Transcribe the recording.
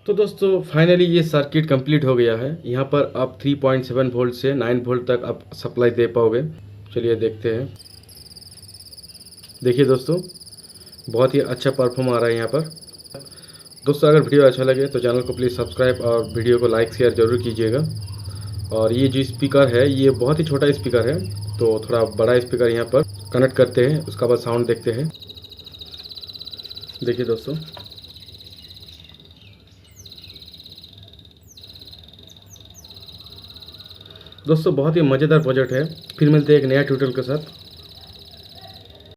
तो दोस्तों फाइनली ये सर्किट कंप्लीट हो गया है। यहाँ पर आप 3.7 वोल्ट से 9 वोल्ट तक आप सप्लाई दे पाओगे। चलिए देखते हैं। देखिए दोस्तों, बहुत ही अच्छा परफॉर्म आ रहा है यहाँ पर। दोस्तों अगर वीडियो अच्छा लगे तो चैनल को प्लीज़ सब्सक्राइब और वीडियो को लाइक शेयर ज़रूर कीजिएगा। और ये जो स्पीकर है ये बहुत ही छोटा स्पीकर है, तो थोड़ा बड़ा स्पीकर यहाँ पर कनेक्ट करते हैं, उसका बाद साउंड देखते हैं। देखिए दोस्तों बहुत ही मज़ेदार प्रोजेक्ट है। फिर मिलते हैं एक नया ट्यूटोरियल के साथ।